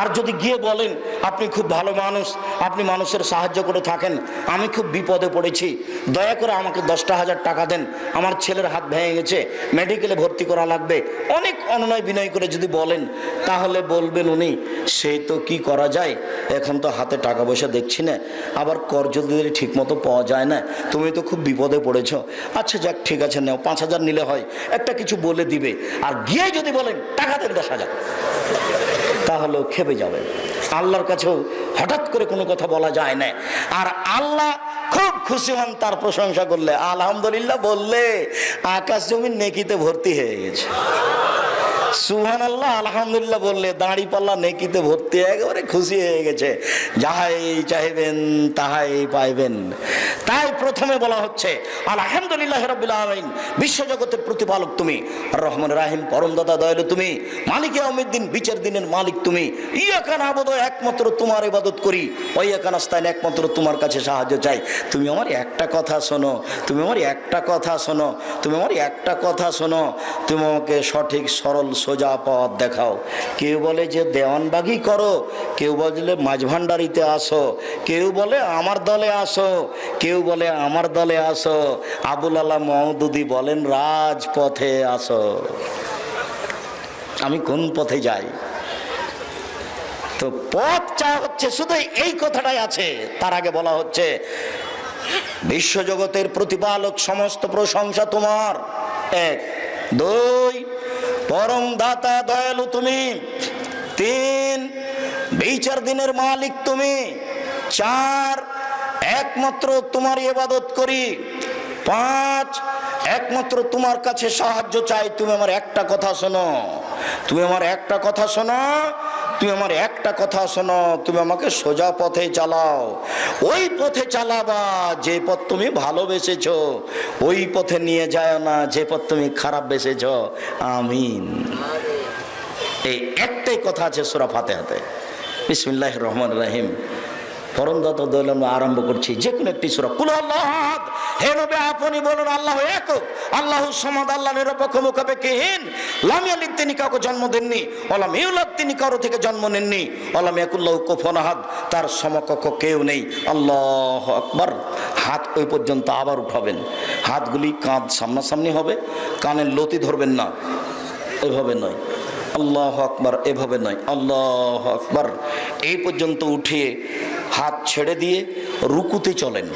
আর যদি গিয়ে বলেন, আপনি খুব ভালো মানুষ, আপনি মানুষের সাহায্য করে থাকেন, আমি খুব বিপদে পড়েছি, দয়া করে আমাকে 10,000 টাকা দেন, আমার ছেলের হাত ভেঙে গেছে, মেডিকেলে ভর্তি করা লাগবে, অনেক অনুনয় বিনয় করে যদি বলেন, তাহলে বলবেন উনি, সেই তো কি করা যায়, এখন তো হাতে টাকা পয়সা দেখছি না, আবার কর্জ দিলে ঠিক মতো পাওয়া যায় না, তুমি তো খুব বিপদে পড়েছ, আচ্ছা যাক ঠিক আছে নাও, 5,000 নিলে হয়, একটা কিছু বলে দিবে। আর গিয়ে যদি বলেন টাকা দেন 10,000, তাহলেও খেপে যাবে। আল্লাহর কাছেও হঠাৎ করে কোনো কথা বলা যায় না। আর আল্লাহ খুব খুশি হন তার প্রশংসা করলে, আলহামদুলিল্লাহ বললে আকাশ জমিন নেকিতে ভর্তি হয়ে গেছে। সুবহানাল্লাহ আলহামদুলিল্লাহ বললে দাড়ি পাল্লা নেকিতে ভর্তি, একেবারে খুশি হয়ে গেছে। যাহাই চাইবেন তাহাই পাইবেন। তাই প্রথমে বলা হচ্ছে আলহামদুলিল্লাহ রাব্বিল আলামিন, বিশ্বজগতের প্রতিপালক তুমি, আর রহমান রাহিম পরম দাতা দয়ালু তুমি, মালিক ইয়াউমিদ্দিন বিচার দিনের মালিক তুমি, ইয়াকা নাবুদু একমাত্র তোমার ইবাদত করি, ওয়া ইয়াকা নাস্তাইন একমাত্র তোমার কাছে সাহায্য চাই। তুমি আমার একটা কথা শোনো, তুমি আমার একটা কথা শোনো, তুমি আমার একটা কথা শোনো, তুমি আমাকে সঠিক সরল সোজা পথ দেখাও। কেউ বলে যে দেওয়ানবাগি করো, কেউ বলে মাঝভান্ডারিতে আসো, কেউ বলে আমার দলে আসো, কেউ বলে আমার দলে আসো। আবুল আলা মওদুদি বলেন রাজপথে আসো। আমি কোন পথে যাই? তো পথ চা হচ্ছে শুধু এই কথাটাই আছে। তার আগে বলা হচ্ছে বিশ্বজগতের প্রতিপালক, সমস্ত প্রশংসা তোমার। এক, দুই, পরম দাতা দয়ালু তুমি। তিন, বিচার দিনের মালিক তুমি। চার, একমাত্র তোমার ইবাদত করি। পাঁচ, একমাত্র তোমার কাছে সাহায্য চাই। তুমি আমার একটা কথা শোনো, তুমি আমার একটা কথা শোনো, তুমি আমার একটা কথা শোনো, তুমি আমাকে সোজা পথে চালাও। ওই পথে চালাবা যে পথ তুমি ভালোবেসেছো, ওই পথে নিয়ে যায় না যে পথ তুমি খারাপ বেসেছো। আমিন। এই একটাই কথা আছে সূরা ফাতিহাতে। বিসমিল্লাহির রহমানির রহিম। পরম দাতা দয়ালু আমরা আরম্ভ করছি যে কোনো একটি সূরা। কুল আল্লাহু আহাদ, হে নবী আপনি বলুন আল্লাহু একক, আল্লাহু সামাদ, আল্লাহ নিরপেক্ষ মুখাপেক্ষীহীন। লাম ইয়ালিদ, তিনি কাউকে জন্ম দেননি। ওয়ালাম ইউলাদ, তিনি কারো থেকে জন্ম নেননি। ওয়ালাম ইয়াকুল লাহু কুফুয়ান আহাদ, তার সমকক্ষ কেউ নেই। আল্লাহু আকবার। হাত ওই পর্যন্ত আবার উঠাবেন। হাতগুলি কাঁধ সামনাসামনি হবে, কানের লতি ধরবেন না, এভাবে নয়। আল্লাহু আকবার, এভাবে নয়। আল্লাহু আকবার। এই পর্যন্ত উঠিয়ে হাত ছেড়ে দিয়ে রুকুতে চলেন।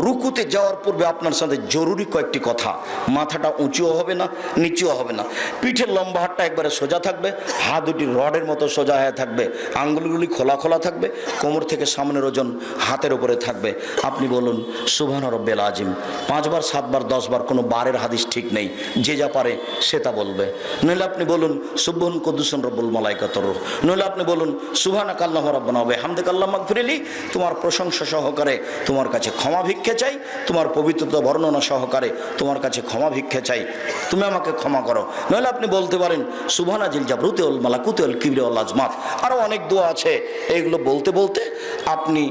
রুকুতে যাওয়ার পূর্বে আপনার সাথে জরুরি কয়েকটি কথা। মাথাটা উঁচুও হবে না, নিচুও হবে না। পিঠের লম্বা হাতটা একবারে সোজা থাকবে, হাত দুটি রডের মতো সোজা হয়ে থাকবে, আঙ্গুলগুলি খোলা খোলা থাকবে, কোমর থেকে সামনের ওজন হাতের উপরে থাকবে। আপনি বলুন সুবহান রব্বিল আযীম 5 বার 7 বার 10 বার, কোনো বারের হাদিস ঠিক নেই, যে যা পারে সে তা বলবে। নইলে আপনি বলুন সুবহান কুদ্দুসুন রব্বুল মালাইকাতুর রূহ। নইলে আপনি বলুন সুবহানাকা আল্লাহুম্মা রাব্বানা ওয়া বিহামদিকা আল্লাহুম্মা গফিরলি। তোমার প্রশংসা সহকারে তোমার কাছে ক্ষমা ভিক্ষা চাই, তোমার পবিত্রতা বর্ণনা সহকারে তোমার কাছে ক্ষমা ভিক্ষা চাই, তুমি আমাকে ক্ষমা করো। নইলে আপনি বলতে পারেন সুবহানা জিল জাবরুতি ওয়াল মালাকুতি ওয়াল কিবরি ওয়াল আজমাত। আরও অনেক দোয়া আছে। এইগুলো বলতে বলতে আপনি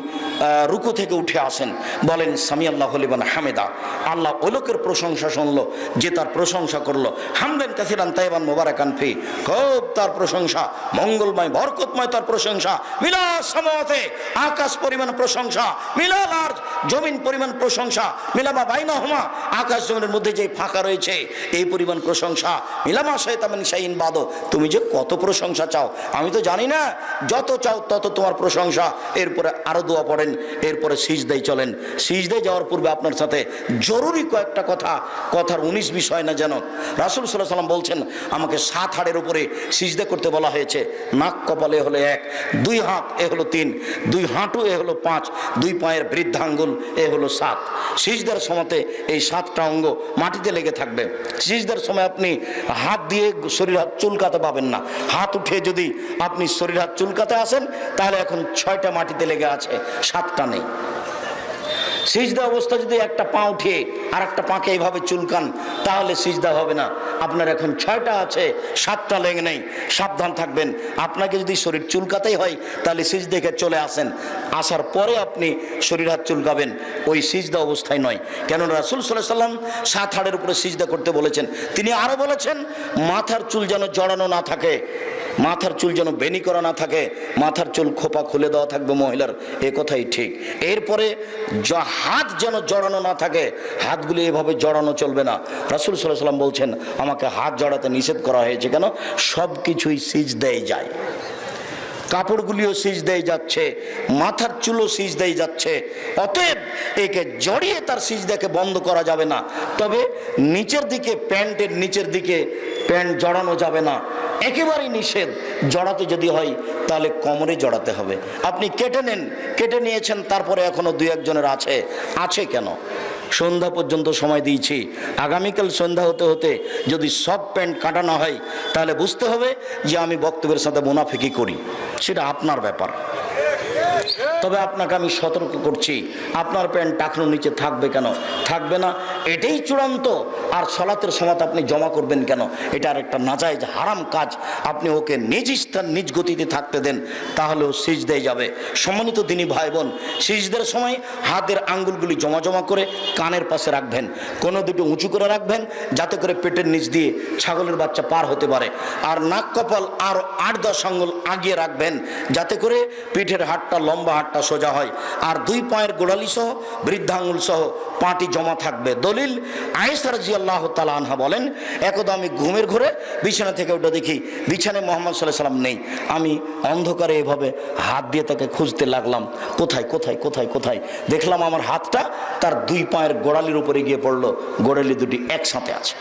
রুকু থেকে উঠে আসেন, বলেন সামি আল্লাহু লিমান হামিদা। আল্লাহ ওই লোকের প্রশংসা শুনলো যে তার প্রশংসা করলো। হামদান কাসিরান তাইবান মুবারাকান ফি, খুব তার প্রশংসা, মঙ্গলময় বরকতময় তার প্রশংসা। মিলা সামাওয়াতে, আকাশ পরিমাণ প্রশংসা, মিলাল আরজ, জমিন পরিমাণ প্রশংসা, মিলামা বাইনাহুমা, আকাশ জমিনের মধ্যে যে ফাঁকা রয়েছে এই পরিমাণ প্রশংসা। মিলামা শাইতামিন শাইইন বাদো, তুমি যে কত প্রশংসা চাও আমি তো জানি না, যত চাও তত তোমার প্রশংসা। এরপরে আরো দোয়া পড়েন, এরপরে সিজদায় চলেন। সিজদায় যাওয়ার পূর্বে আপনার সাথে জরুরি কয়েকটা কথা, কথার 19 বিষয় না যেন। রাসূল সাল্লাল্লাহু আলাইহি সাল্লাম বলছেন আমাকে 7 হাড়ের উপরে সিজদা করতে বলা হয়েছে। নাক কপালে হলো 1, 2 হাত এ হলো 3, 2 হাঁটু এ হলো 5, 2 পায়ের বৃদ্ধাঙ্গুল এ হলো 7। সিজদার সময়তে এই 7টা অঙ্গ মাটিতে লেগে থাকবে। সিজদার সময় আপনি হাত দিয়ে শরীর হাত চুলকাতে পাবেন না। হাত উঠিয়ে যদি আপনি শরীর হাত চুলকাতে আসেন তাহলে এখন 6টা মাটিতে লেগে আছে, 7টা নেই। সিজদা অবস্থা যদি একটা পা উঠিয়ে আর একটা পাকে এইভাবে চুলকান তাহলে সিজদা হবে না। আপনার এখন 6টা আছে, 7টা লেগে নেই। সাবধান থাকবেন। আপনাকে যদি শরীর চুলকাতেই হয় তাহলে সিজদাকে চলে আসেন, আসার পরে আপনি শরীর হাত চুলকাবেন, ওই সিজদা অবস্থায় নয়। কেন রাসূল সাল্লাল্লাহু আলাইহি সাল্লাম 7 হাড়ের উপরে সিজদা করতে বলেছেন। তিনি আরো বলেছেন মাথার চুল যেন জড়ানো না থাকে, মাথার চুল যেন বেনি করা না থাকে, মাথার চুল খোপা খুলে দেওয়া থাকবে মহিলার, এ কথাই ঠিক। এরপরে হাত যেন জড়ানো না থাকে, হাতগুলি এভাবে জড়ানো চলবে না। রাসূল সাল্লাল্লাহু আলাইহি সাল্লাম বলছেন আমাকে হাত জড়াতে নিষেধ করা হয়েছে। কেন? সব কিছুই সিজদায় যায়, কাপড়গুলিও সিজদায় যাচ্ছে, মাথার চুলও সিজদায় যাচ্ছে। অতএব একে জড়িয়ে তার সিজদাকে বন্ধ করা যাবে না। তবে নিচের দিকে, প্যান্টের নিচের দিকে প্যান্ট জড়ানো যাবে না, একেবারেই নিষেধ। জড়াতে যদি হয় তাহলে কোমরে জড়াতে হবে। আপনি কেটে নেন, কেটে নিয়েছেন, তারপরে এখনো 2-1 জনের আছে। কেন? সন্ধ্যা পর্যন্ত সময় দিয়েছি। আগামীকাল সন্ধ্যা হতে হতে যদি সব প্যান্ট কাটানো হয় তাহলে বুঝতে হবে যে আমি বক্তব্যের সাথে মুনাফিকি করি, সেটা আপনার ব্যাপার। তবে আপনাকে আমি সতর্ক করছি, আপনার প্যান্ট টাকনোর নিচে থাকবে কেন? থাকবে না, এটাই চূড়ান্ত। আর সলাতের সময় আপনি জমা করবেন কেন? এটা আর একটা নাজায়েজ হারাম কাজ। আপনি ওকে নিজ স্থান নিজ গতিতে থাকতে দেন, তাহলে ও সিজদায় যাবে। সম্মানিত দিনী ভাই বোন, সিজদার সময় হাতের আঙ্গুলগুলি জমা জমা করে কানের পাশে রাখবেন, কোনো দুটো উঁচু করে রাখবেন যাতে করে পেটের নিচ দিয়ে ছাগলের বাচ্চা পার হতে পারে। আর নাক কপাল আর 8-10 আঙ্গুল আগিয়ে রাখবেন যাতে করে পিঠের হাড়টা লম্বা, হাড়টা সোজা হয়। আর 2 পায়ের গোড়ালি সহ বৃদ্ধাঙ্গুল সহ পাটি জমা থাকবে। দলিল আয়েশা রাদিয়াল্লাহু তাআলা আনহা বলেন, একদা আমি ঘুমের ঘরে বিছানা থেকে উঠে দেখি বিছানায় মুহাম্মদ সাল্লাল্লাহু আলাইহি সাল্লাম নেই। আমি অন্ধকারে এভাবে হাত দিয়ে তাকে খুঁজতে লাগলাম, কোথায় কোথায় কোথায় কোথায়। দেখলাম আমার হাতটা তার 2 পায়ের গোড়ালির উপরে গিয়ে পড়লো। গোড়ালি দুটি একসাথে আছে।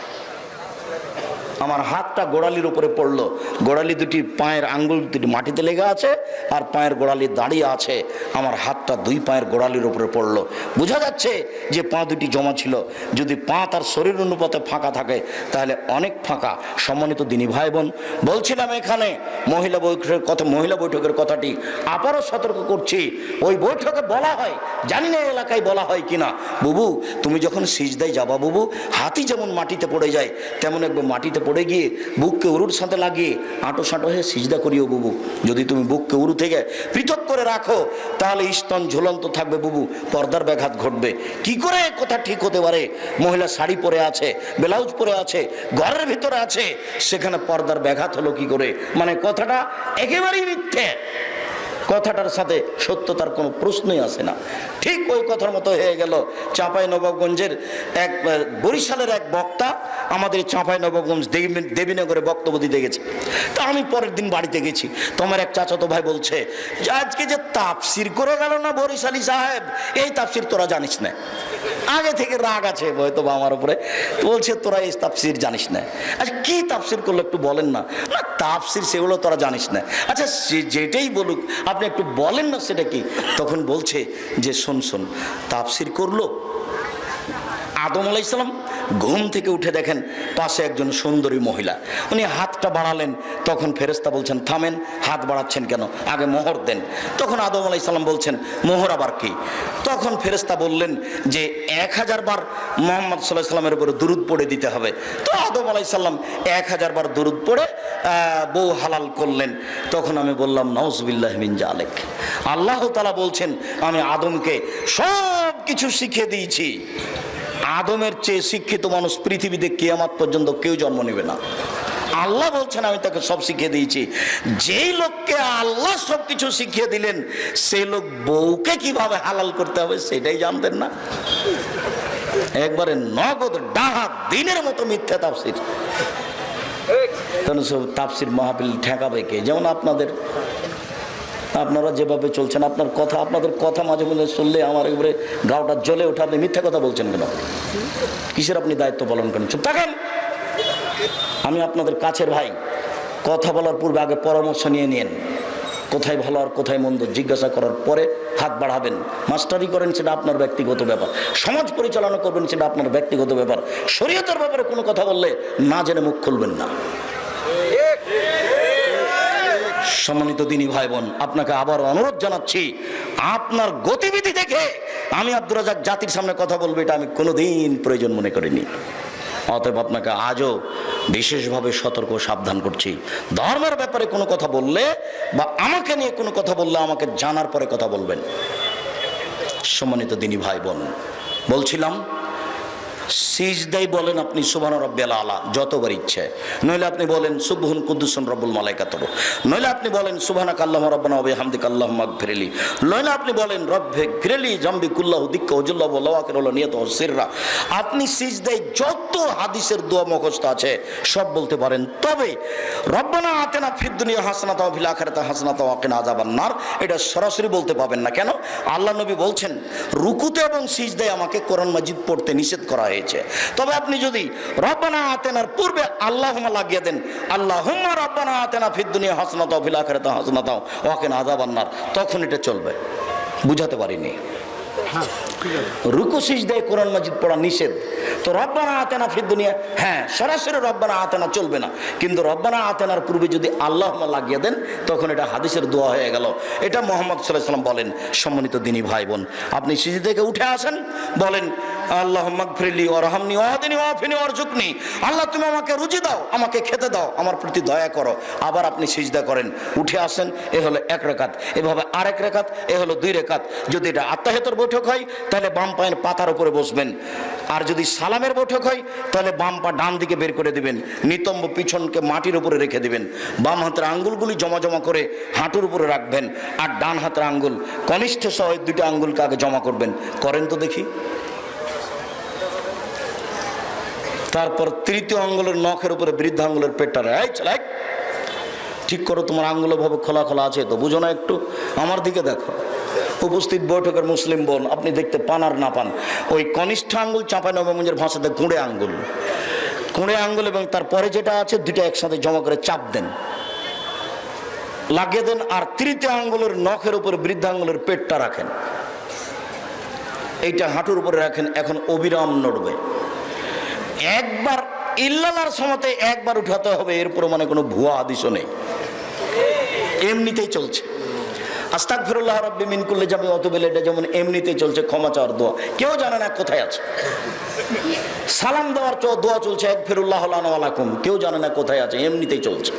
আমার হাতটা গোড়ালির উপরে পড়লো, গোড়ালি দুটি পায়ের আঙ্গুল দুটি মাটিতে লেগে আছে আর পায়ের গোড়ালি দাঁড়িয়ে আছে। আমার হাতটা 2 পায়ের গোড়ালির উপরে পড়লো। বোঝা যাচ্ছে যে পা দুটি জমা ছিল। যদি পা তার শরীর অনুপাতে ফাঁকা থাকে তাহলে অনেক ফাঁকা। সম্মানিত দিনী ভাই বোন, বলছিলাম এখানে মহিলা বৈঠকের কথাটি আবারও সতর্ক করছি। ওই বৈঠকে বলা হয়, জানি না এলাকায় বলা হয় কিনা, বুবু তুমি যখন সিজদায় যাবা বুবু, হাতি যেমন মাটিতে পড়ে যায় তেমন একবার মাটিতে পড়ে গিয়ে বুককে উরুর সাথে লাগিয়ে আঁটো সাঁটো হয়ে সিজদা করিও বুবু। যদি তুমি বুককে উরু থেকে পৃথক করে রাখো তাহলে স্তন ঝুলন্ত থাকবে বুবু, পর্দার ব্যাঘাত ঘটবে। কি করে কথা ঠিক হতে পারে? মহিলা শাড়ি পরে আছে, ব্লাউজ পরে আছে, ঘরের ভিতরে আছে, সেখানে পর্দার ব্যাঘাত হলো কি করে? মানে কথাটা একেবারেই মিথ্যে, কথাটার সাথে সত্যতার কোনো প্রশ্নই আসে না। ঠিক ওই কথার মতো হয়ে গেল। চাঁপাইনবাবগঞ্জের বরিশালের এক বক্তা আমাদের চাঁপাইনবাবগঞ্জ দেবীনগরে বক্তব্য দিতে গেছে। তা আমি পরের দিন বাড়িতে গেছি, তোমার এক চাচাতো ভাই বলছে যে আজকে যে তাফসির করে গেল না বরিশালী সাহেব, এই তাফসির তোরা জানিস না। আগে থেকে রাগ আছে হয়তো বা আমার উপরে, বলছে তোরা এই তাফসির জানিস না। আচ্ছা কি তাফসির করলো একটু বলেন না। না তাফসির সেগুলো তোরা জানিস না। আচ্ছা যেটাই বলুক আপনি একটু বলেন না সেটা কি। তখন বলছে যে শোন শোন, তাফসির করলো আদম আলাইহিস সালাম ঘুম থেকে উঠে দেখেন পাশে একজন সুন্দরী মহিলা, উনি হাতটা বাড়ালেন, তখন ফেরেশতা বলছেন থামেন, হাত বাড়াচ্ছেন কেন, আগে মোহর দেন। তখন আদম আলাইহিস সালাম বলছেন মোহর আবার কি? তখন ফেরেশতা বললেন যে 1000 বার মুহাম্মদ সাল্লাল্লাহু আলাইহি সাল্লামের উপরে দুরূদ পড়ে দিতে হবে। তো আদম আলাইহিস সালাম 1000 বার দুরূদ পড়ে বউ হালাল করলেন। তখন আমি বললাম নাউজুবিল্লাহি মিন জালিক, আল্লাহ তাআলা বলছেন আমি আদমকে সব কিছু শিখিয়ে দিয়েছি। আদমের চেয়ে শিক্ষিত মানুষ পৃথিবীতে কিয়ামত পর্যন্ত কেউ জন্ম নেবে না। আল্লাহ বলছেন আমি তাকে সব শিখিয়ে দিয়েছি। যেই লোককে আল্লাহ সব কিছু শিখিয়ে দিলেন সেই লোক বউকে কিভাবে হালাল করতে হবে সেটাই জানতেন না। একবারে নগদ ডাহা দিনের মতো মিথ্যা তাফসির। সব তাফসির মাহফিল ঠেকাবে কে? যেমন আপনারা যেভাবে চলছেন, আপনাদের কথা মাঝে মাঝে শুনলে আমার এবারে গাওটা জ্বলে ওঠে। আপনি মিথ্যা কথা বলছেন কেন? কিসের আপনি দায়িত্ব পালন করেন? চুপ থাকেন। আমি আপনাদের কাছের ভাই, কথা বলার পূর্বে আগে পরামর্শ নিয়ে নিন। কোথায় ভালো আর কোথায় মন্দ জিজ্ঞাসা করার পরে হাত বাড়াবেন। মাস্টারি করেন সেটা আপনার ব্যক্তিগত ব্যাপার, সমাজ পরিচালনা করবেন সেটা আপনার ব্যক্তিগত ব্যাপার। শরীয়তের ব্যাপারে কোনো কথা বললে না জেনে মুখ খুলবেন না। সম্মানিত দিনী ভাই বোন, আপনাকে আবার অনুরোধ জানাচ্ছি, আপনার গতিবিধি দেখে আমি আব্দুর রাজ্জাক জাতির সামনে কথা বলবো এটা আমি কোনোদিন প্রয়োজন মনে করিনি। অতএব আপনাকে আজও বিশেষভাবে সতর্ক সাবধান করছি, ধর্মের ব্যাপারে কোনো কথা বললে বা আমাকে নিয়ে কোনো কথা বললে আমাকে জানার পরে কথা বলবেন। সম্মানিত দিনী ভাই বোন, বলছিলাম সিজদাই বলেন আপনি সুবহান রাব্বিয়াল আলা যতবার ইচ্ছে, নইলে আপনি বলেন সুবহুন কুদ্দুসুন রব্বুল মালাইকাতুহু, নইলে আপনি বলেন সুবহানাকা আল্লাহুম্মা রাব্বানা ওয়া বিহামদিকা আল্লাহুম্মা ইগফিরলি, নইলে আপনি বলেন রব্বিগফিরলি জামবি কুল্লাহু দিক্কা ওয়াজুল্লাহ ওয়া লাওয়াকির ওয়া নিয়াতু সিররা। আপনি সিজদাই যত হাদিসের দোয়া মুখস্থ আছে সব বলতে পারেন। তবে রব্বানা আতিনা ফিদ দুনিয়া হাসানাতাও ওয়া ফিল আখিরাতি হাসানাতাও ওয়া কিনা আযাবান নার এটা সরাসরি বলতে পাবেন না। কেন? আল্লাহ নবী বলছেন রুকুতে এবং সিজদায় আমাকে কোরআন মাজিদ পড়তে নিষেধ করা হয়েছে। তবে আপনি যদি রব্বানা আতিনার পূর্বে আল্লাহুম্মা লাগিয়ে দেন, আল্লাহুম্মা রব্বানা আতিনা ফিদ দুনিয়া হাসানাতাও ওয়া ফিল আখিরাতি হাসানাতাও ওয়া কিনা আযাবান নার, তখন এটা চলবে। বুঝাতে পারিনি। রুকু সিজদায় কোরআন মাজিদ পড়া নিষেধ। তো রব্বানা আতেনা ফিদ দুনিয়া, হ্যাঁ সরাসরি রব্বানা আতেনা চলবে না, কিন্তু রব্বানা আতেনার পূর্বে যদি আল্লাহুম্মা লাগিয়ে দেন তখন এটা হাদিসের দোয়া হয়ে গেল। এটা মুহাম্মদ সাল্লাল্লাহু আলাইহি ওয়াসাল্লাম বলেন। সম্মানিত দিনী ভাই বোন, আপনি সিজদা থেকে উঠে আসেন, বলেন আল্লাহুম্মা গফিরলি ওয়ারহামনি ওয়াহদিনি ওয়াফিনি ওয়ারজুকনি, আল্লাহ তুমি আমাকে রুজি দাও, আমাকে খেতে দাও, আমার প্রতি দয়া করো। আবার আপনি সিজদা করেন, উঠে আসেন, এ হলো এক রাকাত। এভাবে আরেক রাকাত, এ হলো দুই রাকাত। যদি এটা আত্তাহিয়াতের বৈঠক হয় তাহলে বাম পায়ের পাতার উপরে বসবেন, আর যদি সালামের বৈঠক হয় তাহলে বাম পা ডান দিকে বের করে দিবেন, নিতম্ব পিছনকে মাটির উপরে রেখে দিবেন, বাম হাতের আঙ্গুলগুলি জমা জমা করে হাঁটুর উপরে রাখবেন, আর ডান হাতের আঙ্গুল কনিষ্ঠ সহ দুইটা আঙ্গুলকে আগে জমা করবেন। করেন তো দেখি। তারপর তৃতীয় আঙ্গুলের নখের উপরে বৃদ্ধ আঙ্গুলের পেটটা ঠিক করো। তোমার আঙ্গুল ভাবে খোলা খোলা আছে তো, বুঝো না একটু? আমার দিকে দেখো। উপস্থিত বৈঠকের মুসলিম বোন, আপনি দেখতে পান আর না পান, ওই কনিষ্ঠ আঙ্গুল চাঁপাইনবাবগঞ্জের ভাষাতে কুঁড়ে আঙ্গুল, কুঁড়ে আঙ্গুল এবং তারপরে যেটা আছে দুইটা একসাথে জমা করে চাপ দেন, লাগিয়ে দেন। আর তৃতীয় আঙ্গুলের নখের উপরে বৃদ্ধ আঙ্গুলের পেটটা রাখেন, এইটা হাঁটুর উপরে রাখেন। এখন অবিরাম নড়বে। একবার ইল্লাল্লাহর সময়তে একবার উঠাতে হবে, এরপর মানে কোনো ভুয়া হাদিসও নেই, এমনিতেই চলছে। আস্তাগফিরুল্লাহ রাব্বি মিন কুল্লি জামি ওয়া আতুবু ইলাইহি, এটা যেমন এমনিতেই চলছে, ক্ষমা চাওয়ার দোয়া, কেউ জানে না কোথায় আছে। সালাম দেওয়ার দোয়া চলছে, আগফিরুল্লাহ লানা ওয়া লাকুম, কেউ জানে না কোথায় আছে, এমনিতেই চলছে।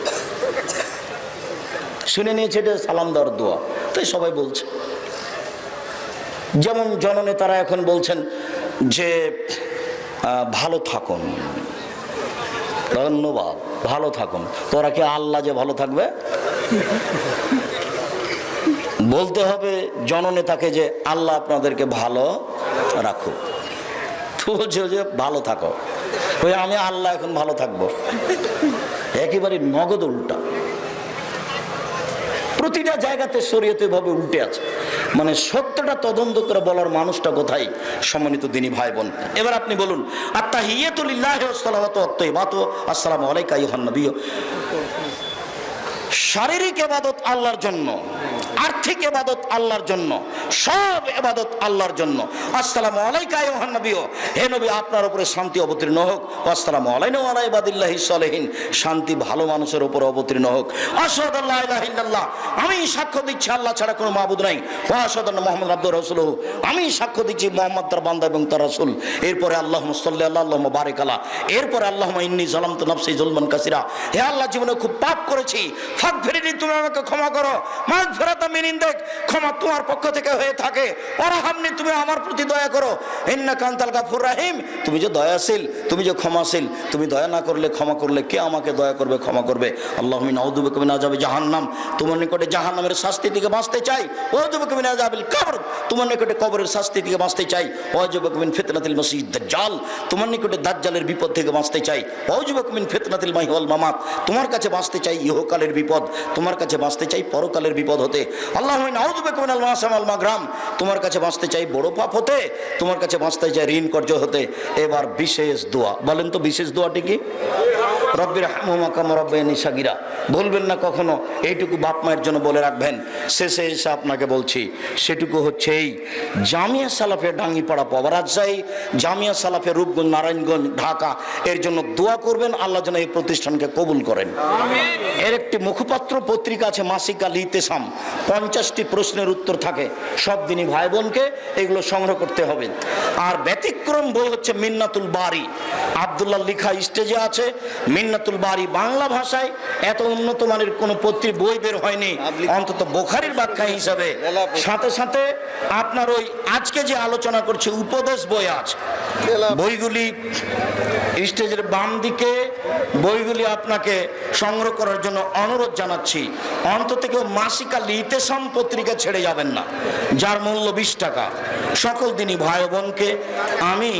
শুনে নিয়েছে এটা সালাম দেওয়ার দোয়া, তাই সবাই বলছে। যেমন জননেতারা এখন বলছেন যে ভালো থাকুন, ধন্যবাদ, ভালো থাকুন। তোরা কি আল্লাহ যে ভালো থাকবে? বলতে হবে জননেতাকে যে আল্লাহ আপনাদেরকে ভালো রাখুক। তো বলছে যে ভালো থাকো, ওই আমি আল্লাহ এখন ভালো থাকবো, একেবারে নগদ উল্টা। প্রতিটা জায়গাতে শরীয়তে ভাবে উল্টে আছে, মানে সত্যটা তদন্ত করে বলার মানুষটা কোথায়? সম্মানিত দিনী ভাই বোন, এবার আপনি বলুন আত্তাহিয়াতু লিল্লাহি ওয়াস সালাওয়াতু ওয়াত তাইয়্যিবাতু আসসালামু আলাইকা আইয়ুহান নবী। শারীরিক ইবাদত আল্লাহর জন্য, আর্থিক ইবাদত আল্লাহর জন্য, সব ইবাদত আল্লাহর জন্য। আসসালামু আলাইকা আইয়ুহান নবী, হে নবী আপনার উপরে শান্তি অবতীর্ণ হোক। আসসালামু আলাইনা ওয়া আলা ইবাদিল্লাহিস সালিহিন, শান্তি ভালো মানুষের উপর অবতীর্ণ হোক। আশহাদু আল্লা ইলাহা ইল্লাল্লাহ, আমি সাক্ষ্য দিচ্ছি আল্লাহ ছাড়া কোনো মাবুদ নাই। ওয়া আশহাদু আন্না মুহাম্মাদান আবদুহু ওয়া রাসূলুহু, আমি সাক্ষ্য দিচ্ছি মুহাম্মদ তার বান্দা এবং তার রাসূল। এরপরে আল্লাহুম্মা সাল্লি আলা আল্লাহুম্মা বারিক আলা, এরপরে আল্লাহুম্মা ইন্নী যালামতু নাফসি যুলমান কাসীরা, হে আল্লাহ জীবনে খুব পাপ করেছি, ফাগফিরলি তুমি আমাকে ক্ষমা করো। মাগফিরাতাম মিন ইনদিক, ক্ষমা তোমার পক্ষ থেকে হয়ে থাকে। ওয়ারহামনি, তুমি আমার প্রতি দয়া করো। ইন্নাকা আনতাল গাফুর রাহিম, তুমি যে দয়াশীল, তুমি যে ক্ষমাশীল, তুমি দয়া না করলে ক্ষমা করলে কে আমাকে দয়া করবে, ক্ষমা করবে? আল্লাহুম্মা নাউযু বিকা মিন আযাবি জাহান্নাম, তোমার নিকটে জাহান্নামের শাস্তি থেকে বাঁচতে চাই। ওয়াউযু বিকা মিন আযাবিল কবর, তোমার নিকটে কবরের শাস্তি থেকে বাঁচতে চাই। ওয়াউযু বিকা মিন ফিতনাতিল মাসিহিদ দাজ্জাল, তোমার নিকটে দাজ্জালের বিপদ থেকে বাঁচতে চাই। ওয়াউযু বিকা মিন ফিতনাতিল মাহি ওয়াল মামাত, তোমার কাছে বাঁচতে চাই ইহকালের বিপদ, তোমার কাছে বাঁচতে চাই পরকালের বিপদ হতে। আল্লাহুম্মা নাউযু বিকা মিনাল মাসাম ওয়াল মাগরাম, তোমার কাছে বাঁচতে চাই বড় পাপ হতে, তোমার কাছে বাঁচতে চাই ঋণ কর্য হতে। এবার বিশেষ দোয়া, বলেন তো বিশেষ দোয়াটি কি? রব্বির হামহুমা কামা রাব্বায়ানি সাগীরা, বলবেন না কখনো, এইটুকু বাপ মায়ের জন্য বলে রাখবেন। শেষে এসে আপনাকে বলছি, সেটুকু হচ্ছে এই জামিয়া সালাফে ডাঙ্গিপাড়া পবারাজশাহী, জামিয়া সালাফে রূপগঞ্জ নারায়ণগঞ্জ ঢাকা, এর জন্য দোয়া করবেন আল্লাহ যেন এই প্রতিষ্ঠানকে কবুল করেন। এর একটি মুখপাত্র পত্রিকা আছে মাসিক আল ইতেসাম, 50টি প্রশ্নের উত্তর থাকে। সব দিনই ভাই বোনকে এগুলো সংগ্রহ করতে হবে। আর ব্যতিক্রম বই হচ্ছে মিন্নাতুল বারি, আব্দুল্লাহ লিখা, স্টেজে আছে মিন্নাতুল বারি, বাংলা ভাষায় এত উন্নত মানের কোনো বই বের হয়নি, অন্তত বুখারীর ব্যাখ্যা হিসাবে। সাথে সাথে আপনার ওই আজকে যে আলোচনা করছে উপদেশ বই আছে, বইগুলি স্টেজের বাম দিকে, বইগুলি আপনাকে সংগ্রহ করার জন্য অনুরোধ জানাচ্ছি। অন্তত কেউ মাসিক আল ইতেসাম পত্রিকা ছেড়ে যাবেন না, যার মূল্য 20 টাকা। সকল দিনই ভাই বোনকে আমি